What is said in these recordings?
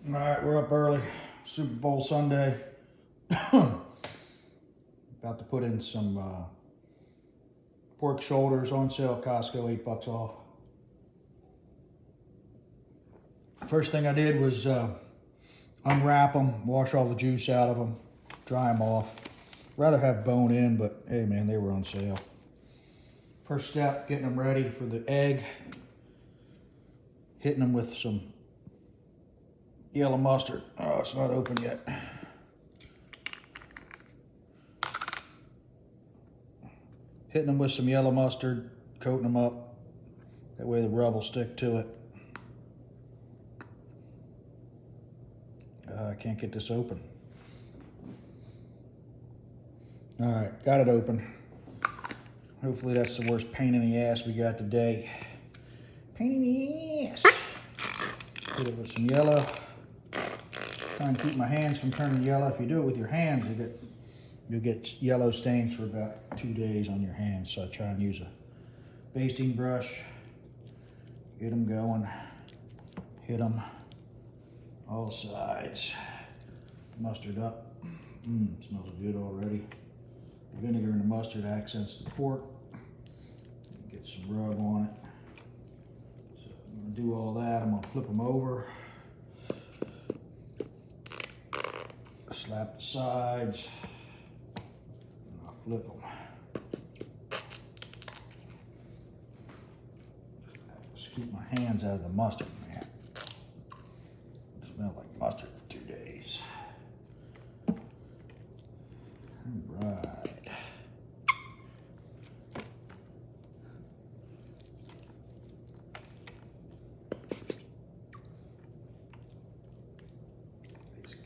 All right, we're up early. Super Bowl Sunday. About to put in some pork shoulders on sale, Costco, $8 off. First thing I did was unwrap them, wash all the juice out of them, dry them off. Rather have bone in, but hey man, they were on sale. First step, getting them ready for the egg. Hitting them with some yellow mustard. Oh, it's not open yet. Hitting them with some yellow mustard, coating them up. That way the rub will stick to it. I can't get this open. All right, got it open. Hopefully that's the worst pain in the ass we got today. Pain in the ass. Hit it with some yellow. Try and keep my hands from turning yellow. If you do it with your hands, you'll get yellow stains for about 2 days on your hands. So I try and use a basting brush. Get them going. Hit them all sides. Mustard up. Smells good already. The vinegar and the mustard accents the pork. Get some rub on it. So I'm gonna do all that. I'm gonna flip them over. Slap the sides. And I'll flip them. Just keep my hands out of the mustard, man. It smells like mustard for 2 days. All right.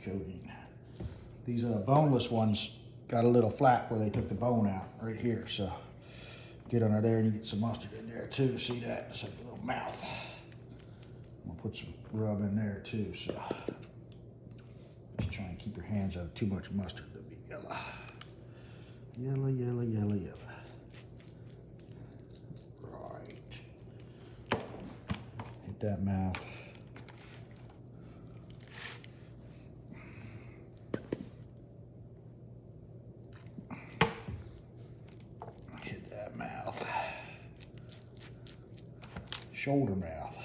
Coating. These boneless ones got a little flap where they took the bone out right here. So get under there and you get some mustard in there too. See that? It's like a little mouth. I'm gonna put some rub in there too. So just try and keep your hands out of too much mustard. It'll be yellow. Yellow, yellow, yellow, yellow. Right. Hit that mouth. Hit that mouth. Shoulder mouth.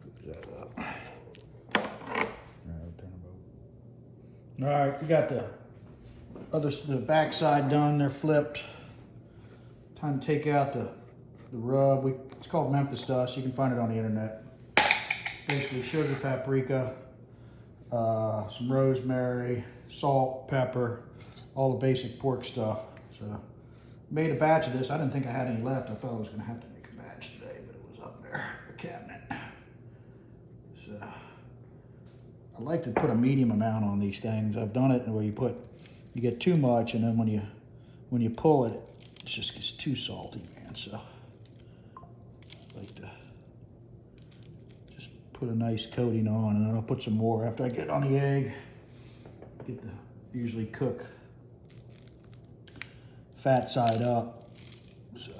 Put that up. All right, we got the back side done. They're flipped. Time to take out the rub. It's called Memphis dust. You can find it on the internet. Basically sugar, paprika, some rosemary, salt, pepper, all the basic pork stuff. So made a batch of this. I didn't think I had any left. I thought I was gonna have to make a batch today, but it was up there in the cabinet. So I like to put a medium amount on these things. I've done it where you get too much, and then when you pull it, it just gets too salty, man. So I like to just put a nice coating on, and then I'll put some more after I get on the egg. Usually cook fat side up. So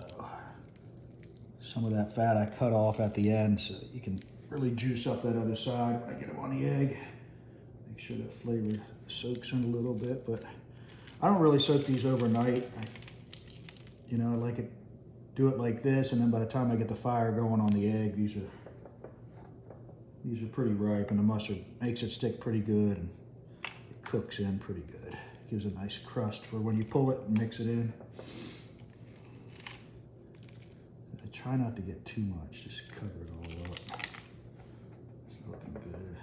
some of that fat I cut off at the end so that you can really juice up that other side when I get them on the egg. Make sure that flavor soaks in a little bit, but I don't really soak these overnight. I like it, do it like this, and then by the time I get the fire going on the egg, these are pretty ripe, and the mustard makes it stick pretty good, and it cooks in pretty good. Gives a nice crust for when you pull it and mix it in. I try not to get too much, just cover it all up. It's looking good.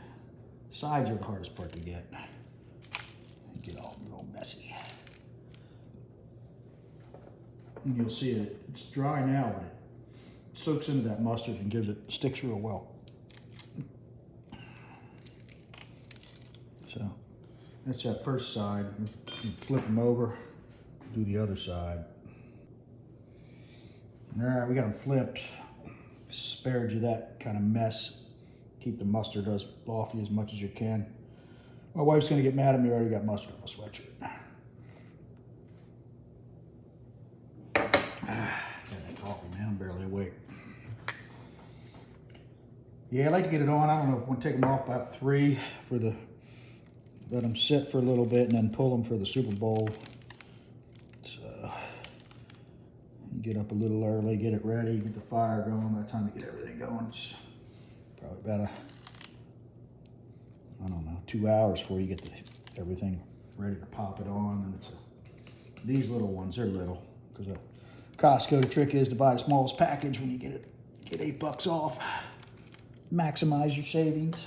Sides are the hardest part to get. They get all messy. And you'll see it's dry now, but it soaks into that mustard and sticks real well. So that's that first side. You flip them over, do the other side. All right, we got them flipped. Spared you that kind of mess. Keep the mustard off you as much as you can. My wife's gonna get mad at me. I already got mustard on my sweatshirt. Got that coffee, man. I'm barely awake. Yeah, I like to get it on. I don't know, we'll take them off about 3 for the, let them sit for a little bit and then pull them for the Super Bowl. So, get up a little early, get it ready, get the fire going. By the time you get everything going, it's probably about I don't know, 2 hours before you get everything ready to pop it on. And these little ones, they're little, because Costco, the trick is to buy the smallest package when you get it. Get $8 off. Maximize your savings.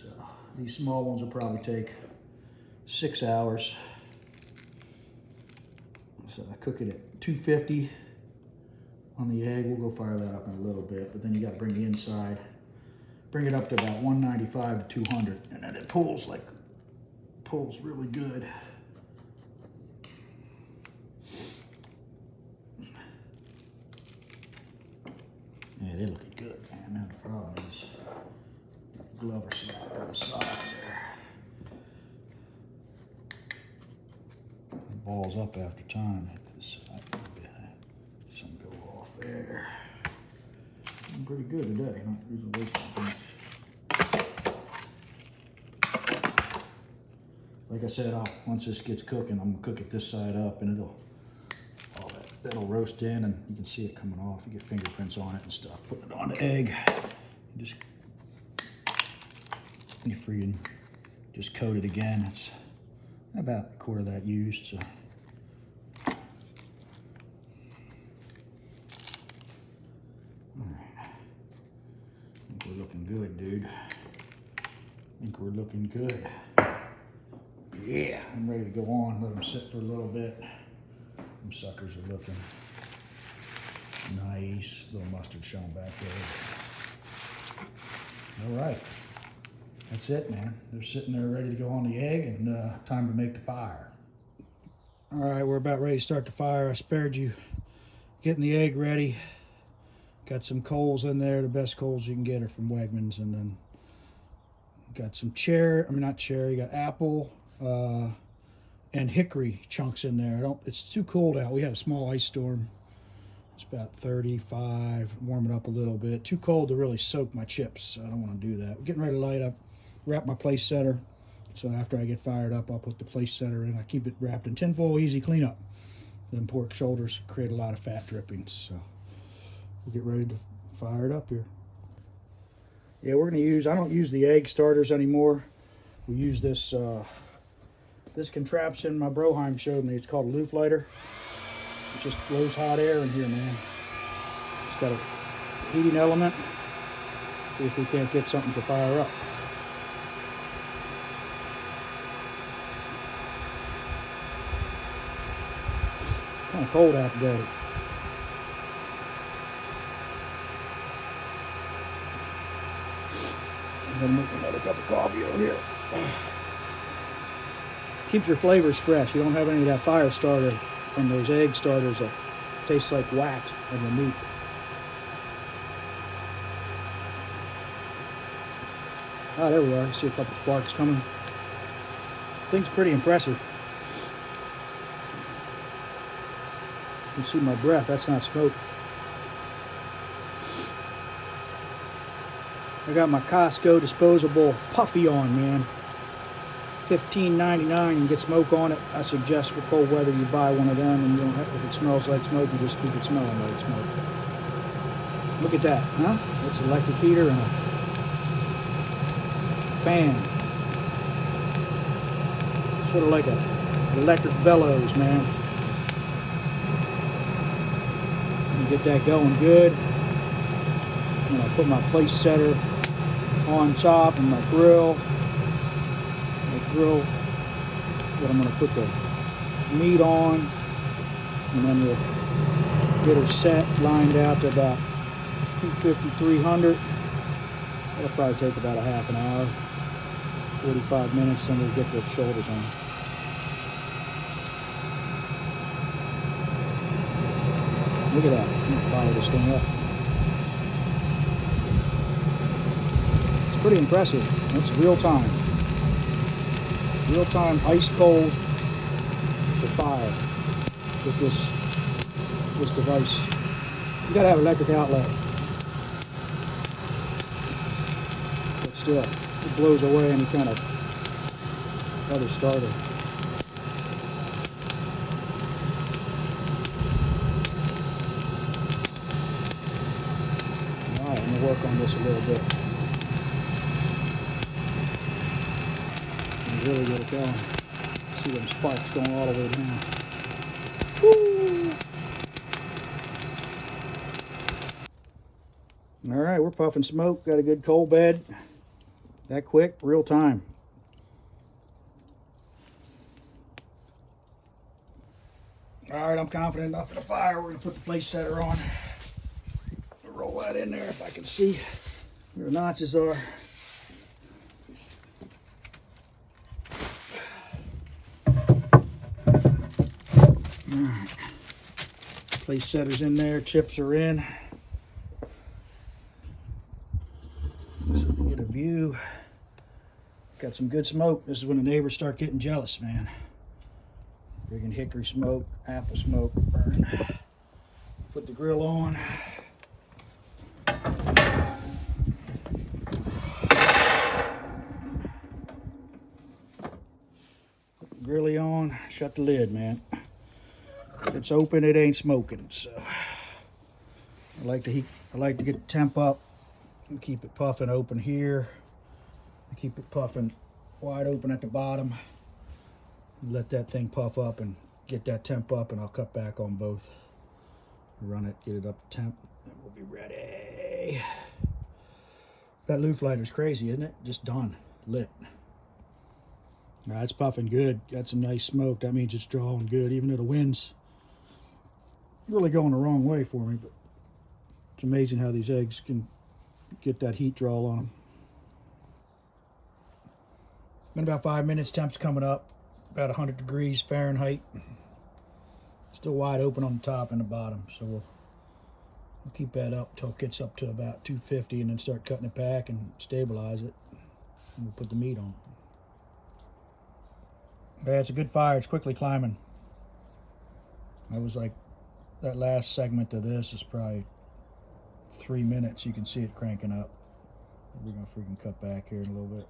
So these small ones will probably take 6 hours. So I cook it at 250 on the egg. We'll go fire that up in a little bit, but then you got to bring the inside, bring it up to about 195 to 200, and then it pulls really good. Yeah, they're looking good, man. Now the problem is the Glover slap on the side there. It balls up after time. Some go off there. I'm pretty good today. Not using wasting things. Like I said, once this gets cooking, I'm gonna cook it this side up, and that'll roast in, and you can see it coming off. You get fingerprints on it and stuff. Putting it on the egg, you freaking just coat it again. It's about a quarter of that used. So. All right. I think we're looking good, dude. I think we're looking good. Yeah, I'm ready to go on. Let them sit for a little bit. Them suckers are looking nice. Little mustard showing back there. All right. That's it, man. They're sitting there ready to go on the egg, and time to make the fire. All right, we're about ready to start the fire. I spared you getting the egg ready. Got some coals in there. The best coals you can get are from Wegmans, and then got some got apple and hickory chunks in there. It's too cold out. We had a small ice storm. It's about 35. Warm it up a little bit. Too cold to really soak my chips, so I don't want to do that. We're getting ready to light up. Wrap my place setter. So after I get fired up, I'll put the place setter in. I keep it wrapped in tinfoil, easy cleanup. Then pork shoulders create a lot of fat drippings. So we'll get ready to fire it up here. Yeah, we're gonna I don't use the egg starters anymore. We use this contraption my Broheim showed me. It's called a loop lighter. It just blows hot air in here, man. It's got a heating element. See if we can't get something to fire up. Kind of cold out today. I'm gonna make another cup of coffee over here. Keeps your flavors fresh. You don't have any of that fire starter from those egg starters that taste like wax on the meat. Ah, there we are. I see a couple sparks coming. Thing's pretty impressive. You can see my breath. That's not smoke. I got my Costco disposable puffy on, man. $15.99 and get smoke on it. I suggest for cold weather you buy one of them, and you don't have, if it smells like smoke, you just keep it smelling like smoke. Look at that, huh? It's an electric heater and a fan. Sort of like an electric bellows, man. You get that going good. And I put my place setter on top and my grill. That I'm going to put the meat on, and then we'll get her set, lined out to about 250, 300. That'll probably take about a half an hour, 45 minutes, then we'll get the shoulders on. Look at that. I'm going to fire this thing up. It's pretty impressive. That's real time. Real time, ice cold to fire with this device. You gotta have an electric outlet. still, it blows away any kind of other starter. All right, I'm gonna work on this a little bit. And really get it going. See them sparks going all the way down. Woo! All right, we're puffing smoke. Got a good coal bed. That quick, real time. All right, I'm confident enough in the fire. We're gonna put the place setter on. Roll that in there if I can see where the notches are. All right. Place setter's in there, chips are in. So we can get a view. Got some good smoke. This is when the neighbors start getting jealous, man. Friggin' hickory smoke, apple smoke, burning. Put the grill on. Put the grilly on, shut the lid, man. If it's open, it ain't smoking. So I like to get the temp up and keep it puffing open here. Keep it puffing wide open at the bottom. Let that thing puff up and get that temp up, and I'll cut back on both. Run it, get it up to temp, and we'll be ready. That loop lighter's crazy, isn't it? Just done, lit. Now it's puffing good. Got some nice smoke. That means it's drawing good, even though the wind's really going the wrong way for me. But it's amazing how these eggs can get that heat draw on them. Been about 5 minutes. Temp's coming up, about 100 degrees Fahrenheit. Still wide open on the top and the bottom, so we'll keep that up till it gets up to about 250, and then start cutting it back and stabilize it. And we'll put the meat on. Yeah, it's a good fire. It's quickly climbing. I was like, that last segment of this is probably 3 minutes. You can see it cranking up. We're gonna freaking cut back here in a little bit.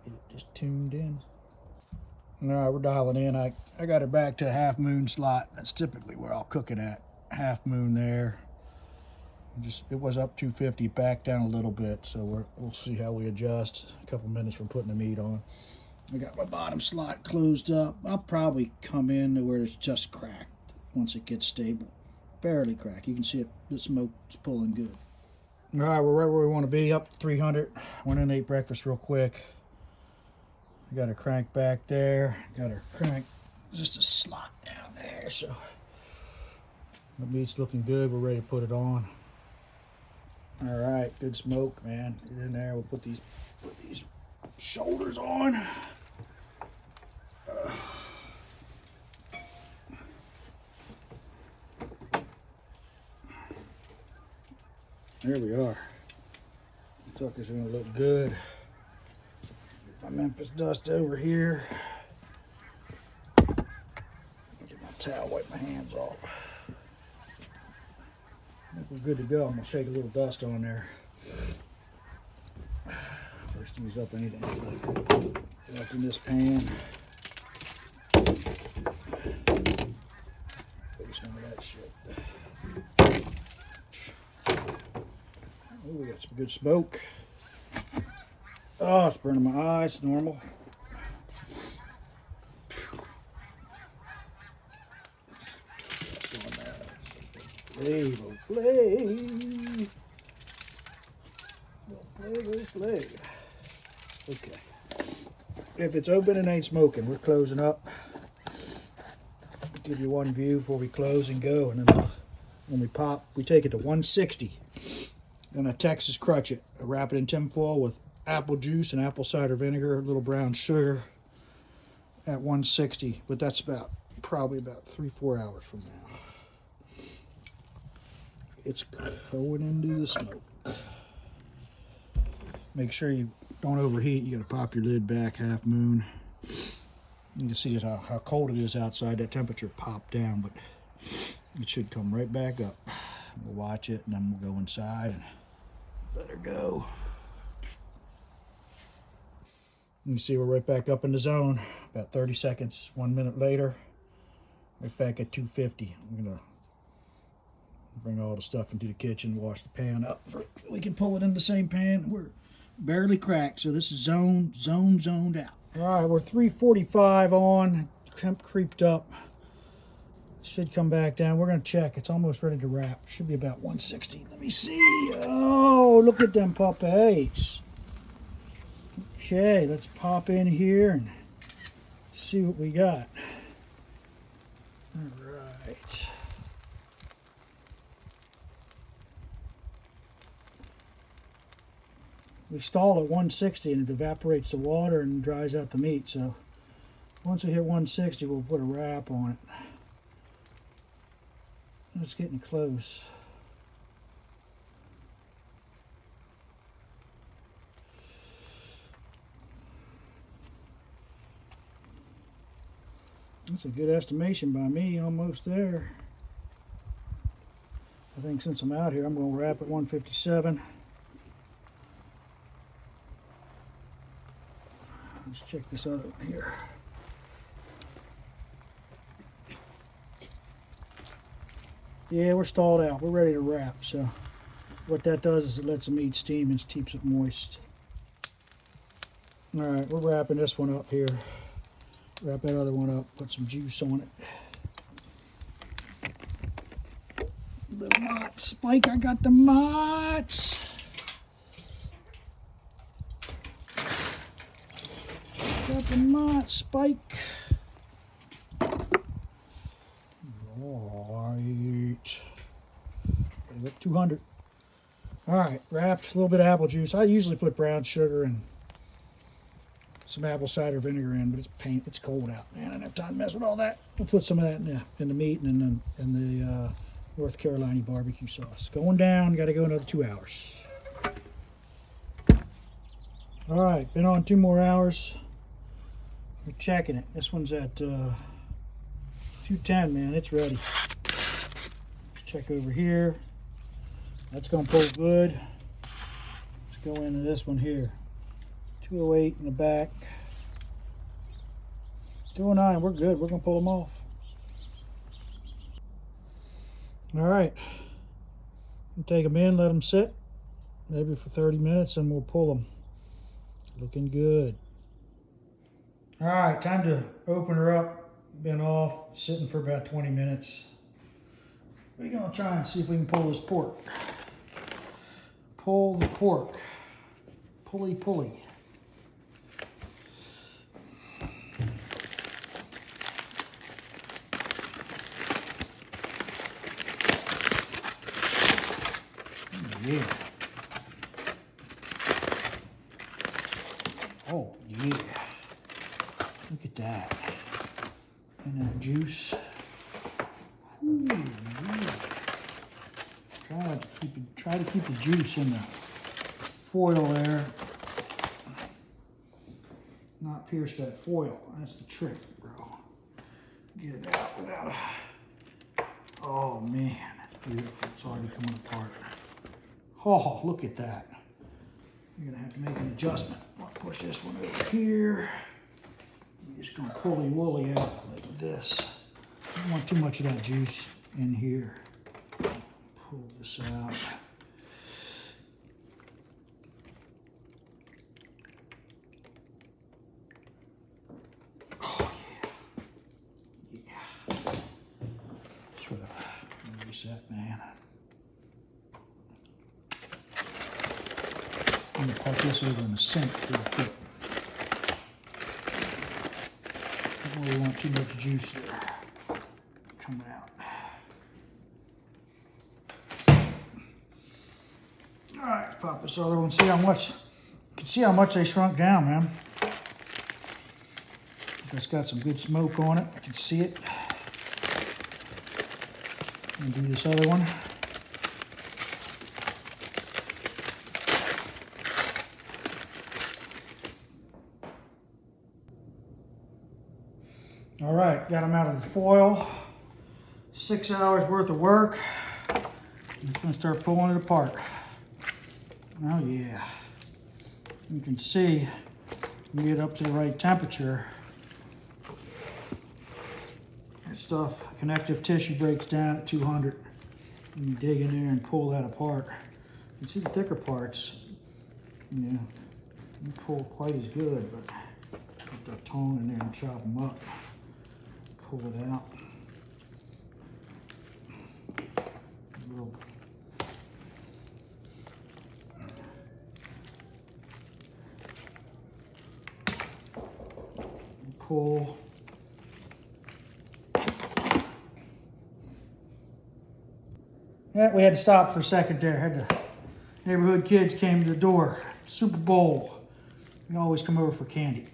Get it just tuned in. All right, we're dialing in. I got it back to a half moon slot. That's typically where I'll cook it at. Half moon there. It was up 250, back down a little bit, so we'll see how we adjust. A couple minutes from putting the meat on. I got my bottom slot closed up. I'll probably come in to where it's just cracked once it gets stable. Barely cracked. You can see it. The smoke's pulling good. All right, we're right where we want to be. Up to 300. Went in and ate breakfast real quick. Got her crank back there. Got her crank just a slot down there. So the meat's looking good. We're ready to put it on. All right, good smoke, man. Get in there. We'll put these shoulders on. There we are. Sucker's gonna look good. Get my Memphis dust over here. Get my towel, wipe my hands off. I think we're good to go. I'm gonna shake a little dust on there. First, use up anything left in this pan. Put some of that shit. Oh, we got some good smoke. Oh, it's burning my eyes. Normal. Play. Okay. If it's open and ain't smoking, we're closing up. Give you one view before we close and go, and then when we pop, we take it to 160. Then I Texas crutch it. I wrap it in tinfoil with apple juice and apple cider vinegar, a little brown sugar at 160. But that's probably about 3-4 hours from now. It's going into the smoke. Make sure you don't overheat. You gotta pop your lid back, half moon. You can see how cold it is outside. That temperature popped down, but it should come right back up. We'll watch it, and then we'll go inside and let her go. You see we're right back up in the zone. About 30 seconds, 1 minute later, right back at 250. I'm gonna bring all the stuff into the kitchen, wash the pan up. We can pull it in the same pan. We're barely cracked, so this is zoned out. All right, we're 345 on. Temp creeped up. Should come back down. We're gonna check. It's almost ready to wrap. Should be about 160. Let me see. Oh, look at them puppies. Okay, let's pop in here and see what we got. All right. We stall at 160 and it evaporates the water and dries out the meat. So once we hit 160, we'll put a wrap on it. It's getting close. That's a good estimation by me, almost there. I think since I'm out here, I'm going to wrap at 157. Let's check this other one here. Yeah, we're stalled out. We're ready to wrap. So what that does is it lets the meat steam and keeps it moist. All right, we're wrapping this one up here. Wrap that other one up, put some juice on it. The mott, Spike, I got the motts. Got the mott, Spike. All right. Look, 200. All right, wrapped, a little bit of apple juice. I usually put brown sugar and some apple cider vinegar in, but it's cold out, man. I don't have time to mess with all that. We'll put some of that in the meat and in the North Carolina barbecue sauce. Going down, got to go another 2 hours. All right, been on 2 more hours. We're checking it. This one's at 210, man. It's ready. Check over here. That's gonna pull good. Let's go into this one here. 208 in the back. 209, we're good. We're gonna pull them off. All right. We'll take them in, let them sit, maybe for 30 minutes, and we'll pull them. Looking good. All right, time to open her up. Been off, sitting for about 20 minutes. We're gonna try and see if we can pull this pork. Pull the pork. Pulley, pulley. Yeah. Oh, yeah. Look at that. And that juice. Ooh, yeah. Try to keep the juice in the foil there. Not pierce that foil. That's the trick, bro. Get it out without a... Oh, man. That's beautiful. It's already coming apart. Oh, look at that. You're gonna have to make an adjustment. I'll push this one over here. I'm just gonna pull the woolly out like this. I don't want too much of that juice in here. Pull this out. Oh yeah. Yeah. Sort of reset, man. I'm gonna pop this over in the sink real quick. Don't really want too much juice there coming out. All right, let's pop this other one. See how much. You can see how much they shrunk down, man. It's got some good smoke on it. I can see it. And do this other one. All right, got them out of the foil. 6 hours worth of work. I'm just gonna start pulling it apart. Oh yeah. You can see get it up to the right temperature, that stuff, connective tissue breaks down at 200. And you dig in there and pull that apart. You see the thicker parts, you know, you pull quite as good, but put that tone in there and chop them up. Pull it out. Little pull. Yeah, we had to stop for a second there. Had the neighborhood kids came to the door. Super Bowl. We always come over for candy.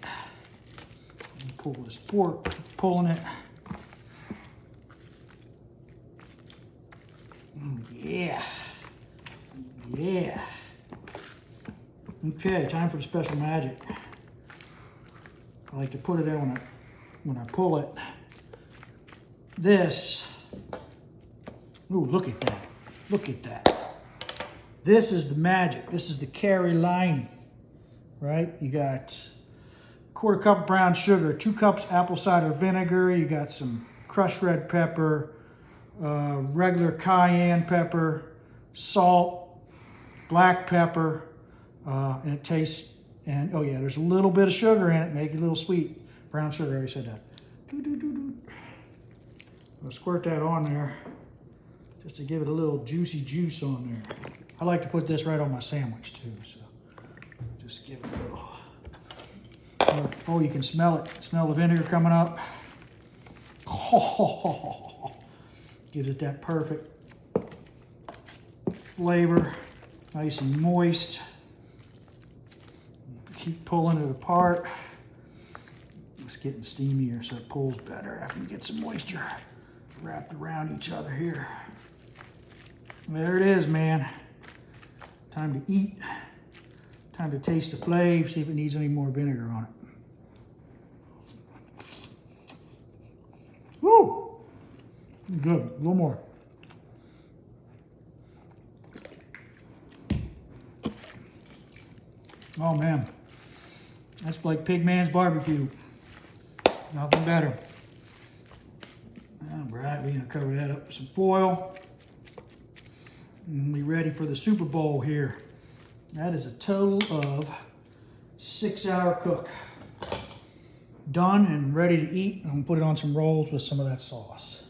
Pull this pork, pulling it. Yeah. Yeah. Okay, time for the special magic. I like to put it in when I pull it. This. Ooh, look at that. Look at that. This is the magic. This is the Carrie lining, right? You got a quarter cup of brown sugar, 2 cups apple cider vinegar. You got some crushed red pepper, regular cayenne pepper, salt, black pepper, and it tastes, and oh yeah, there's a little bit of sugar in it, make it a little sweet. Brown sugar, I already said that. I'll squirt that on there just to give it a little juicy juice on there. I like to put this right on my sandwich too, so just give it a little. Oh, you can smell it. Smell the vinegar coming up. Oh, gives it that perfect flavor, nice and moist. Keep pulling it apart. It's getting steamier, so it pulls better after you get some moisture wrapped around each other here. There it is, man. Time to eat. Time to taste the flavor, see if it needs any more vinegar on it. Woo! Good, a little more. Oh man, that's like Pigman's barbecue. Nothing better. All right, we're gonna cover that up with some foil. And be ready for the Super Bowl here. That is a total of 6-hour cook. Done and ready to eat. I'm gonna put it on some rolls with some of that sauce.